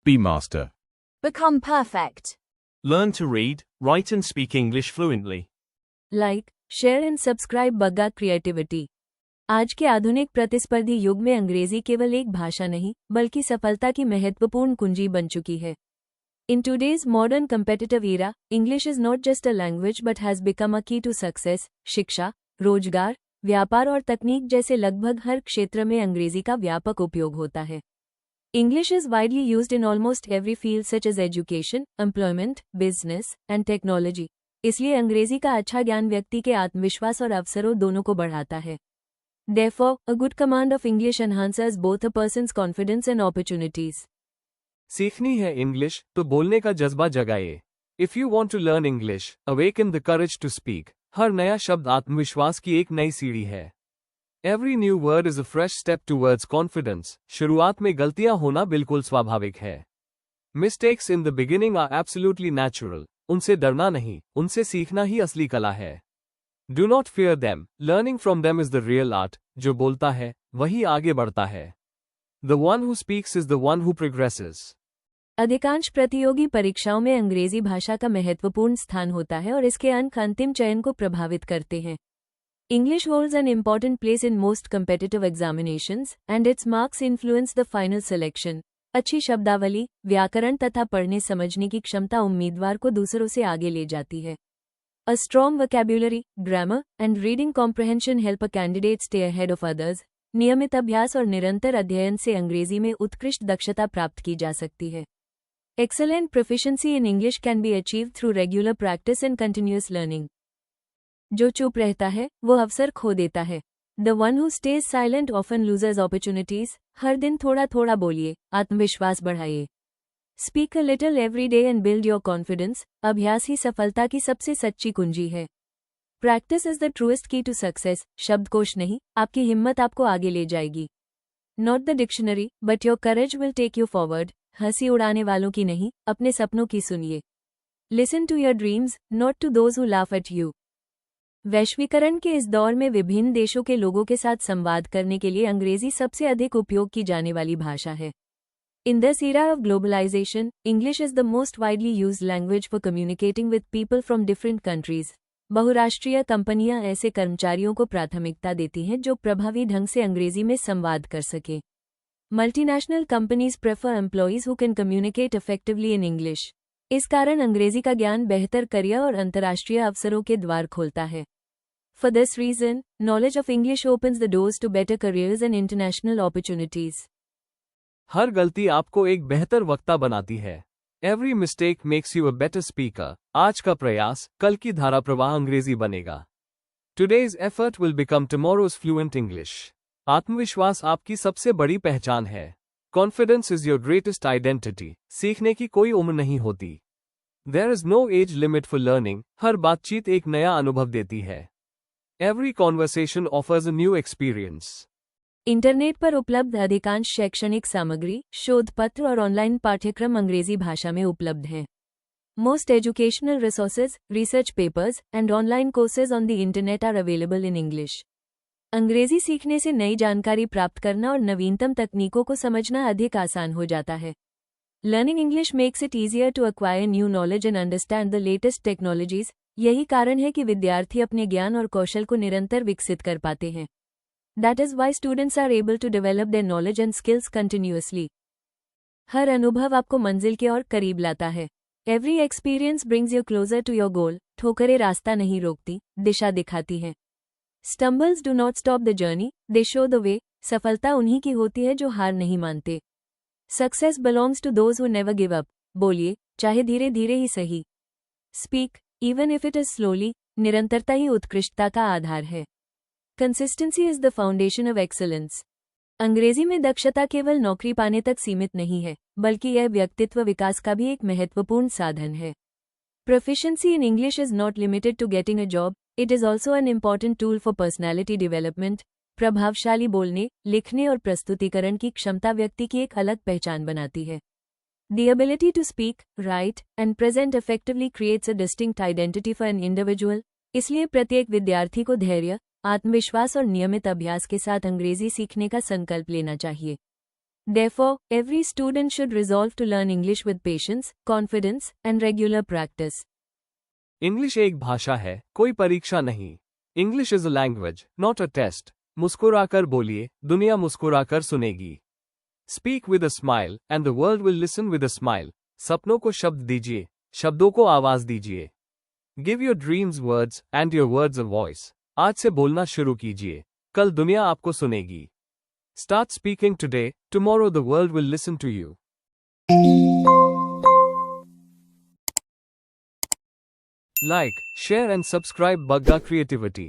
Be master. Become perfect. Learn to read, write and speak English fluently. Like, share and subscribe Bagga creativity. आज के आधुनिक प्रतिस्पर्धी युग में अंग्रेजी केवल एक भाषा नहीं बल्कि सफलता की महत्वपूर्ण कुंजी बन चुकी है। In today's modern competitive era, English is not just a language but has become a key to success। शिक्षा, रोजगार, व्यापार और तकनीक जैसे लगभग हर क्षेत्र में अंग्रेजी का व्यापक उपयोग होता है। English is widely used in almost every field such as education, employment, business, and technology। इसलिए अंग्रेजी का अच्छा ज्ञान व्यक्ति के आत्मविश्वास और अवसरों दोनों को बढ़ाता है। Therefore, a good command of English enhances both a person's confidence and opportunities। सीखनी है इंग्लिश तो बोलने का जज्बा जगाइए। If you want to learn English, awaken the courage to speak। हर नया शब्द आत्मविश्वास की एक नई सीढ़ी है। Every new word is a fresh step towards confidence। शुरुआत में गलतियां होना बिल्कुल स्वाभाविक है। Mistakes in the beginning are absolutely natural। उनसे डरना नहीं, उनसे सीखना ही असली कला है। Do not fear them, learning from them is the real art। जो बोलता है, वही आगे बढ़ता है। The one who speaks is the one who progresses। अधिकांश प्रतियोगी परीक्षाओं में अंग्रेजी भाषा का महत्वपूर्ण स्थान होता है और इसके अंक अंतिम चयन को प्रभावित करते हैं। English holds an important place in most competitive examinations, and its marks influence the final selection। अच्छी शब्दावली, व्याकरण तथा पढ़ने समझने की क्षमता उम्मीदवार को दूसरों से आगे ले जाती है। A strong vocabulary, grammar, and reading comprehension help a candidate stay ahead of others। नियमित अभ्यास और निरंतर अध्ययन से अंग्रेजी में उत्कृष्ट दक्षता प्राप्त की जा सकती है। Excellent proficiency in English can be achieved through regular practice and continuous learning। जो चुप रहता है वो अवसर खो देता है। The one who stays silent often loses opportunities। हर दिन थोड़ा थोड़ा बोलिए, आत्मविश्वास बढ़ाइए। Speak a little every day and build your confidence। अभ्यास ही सफलता की सबसे सच्ची कुंजी है। Practice is the truest key to success। शब्दकोश नहीं, आपकी हिम्मत आपको आगे ले जाएगी। Not the dictionary, but your courage will take you forward। हंसी उड़ाने वालों की नहीं, अपने सपनों की सुनिए। Listen to your dreams, not to those who laugh at you। वैश्वीकरण के इस दौर में विभिन्न देशों के लोगों के साथ संवाद करने के लिए अंग्रेजी सबसे अधिक उपयोग की जाने वाली भाषा है। In this era of globalization, English is the most widely used language for communicating with people from different countries। बहुराष्ट्रीय कंपनियां ऐसे कर्मचारियों को प्राथमिकता देती हैं जो प्रभावी ढंग से अंग्रेजी में संवाद कर सकें। Multinational companies prefer employees who can communicate effectively in English। इस कारण अंग्रेजी का ज्ञान बेहतर करियर और अंतर्राष्ट्रीय अवसरों के द्वार खोलता है। For this reason, knowledge of English opens the doors to better careers and international opportunities। हर गलती आपको एक बेहतर वक्ता बनाती है। Every mistake makes you a better speaker। आज का प्रयास, कल की धारा प्रवाह अंग्रेजी बनेगा। Today's effort will become tomorrow's fluent English। आत्मविश्वास आपकी सबसे बड़ी पहचान है। Confidence is your greatest identity। सीखने की कोई उम्र नहीं होती। There is no age limit for learning। हर बातचीत एक नया अनुभव देती है। Every conversation offers a new experience। Internet पर उपलब्ध अधिकांश शैक्षणिक सामग्री, शोध पत्र और ऑनलाइन पाठ्यक्रम अंग्रेजी भाषा में उपलब्ध हैं। Most educational resources, research papers, and online courses on the internet are available in English। अंग्रेजी सीखने से नई जानकारी प्राप्त करना और नवीनतम तकनीकों को समझना अधिक आसान हो जाता है। Learning English makes it easier to acquire new knowledge and understand the latest technologies। यही कारण है कि विद्यार्थी अपने ज्ञान और कौशल को निरंतर विकसित कर पाते हैं। That is why students are able to develop their knowledge and skills continuously। हर अनुभव आपको मंजिल के और करीब लाता है। Every experience brings you closer to your goal। ठोकरें रास्ता नहीं रोकती, दिशा दिखाती हैं। Stumbles do not stop the journey, they show the way। सफलता उन्हीं की होती है जो हार नहीं मानते। Success belongs to those who never give up। बोलिए, चाहे धीरे धीरे ही सही। Speak, even if it is slowly। निरंतरता ही उत्कृष्टता का आधार है। Consistency is the foundation of excellence। अंग्रेजी में दक्षता केवल नौकरी पाने तक सीमित नहीं है, बल्कि यह व्यक्तित्व विकास का भी एक महत्वपूर्ण साधन है। Proficiency in English is not limited to getting a job, it is also an important tool for personality development। प्रभावशाली बोलने, लिखने और प्रस्तुतिकरण की क्षमता व्यक्ति की एक अलग पहचान बनाती है। The ability to speak, write, and present effectively creates a distinct identity for an individual। इसलिए प्रत्येक विद्यार्थी को धैर्य, आत्मविश्वास और नियमित अभ्यास के साथ अंग्रेजी सीखने का संकल्प लेना चाहिए। Therefore, every student should resolve to learn English with patience, confidence, and regular practice. English एक भाषा है, कोई परीक्षा नहीं. English is a language, not a test. मुस्कुराकर बोलिए, दुनिया मुस्कुराकर सुनेगी. Speak with a smile and the world will listen with a smile. सपनों को शब्द दीजिए, शब्दों को आवाज दीजिए. Give your dreams words and your words a voice. आज से बोलना शुरू कीजिए, कल दुनिया आपको सुनेगी. Start speaking today, tomorrow the world will listen to you. Like, share and subscribe Bagga Creativity.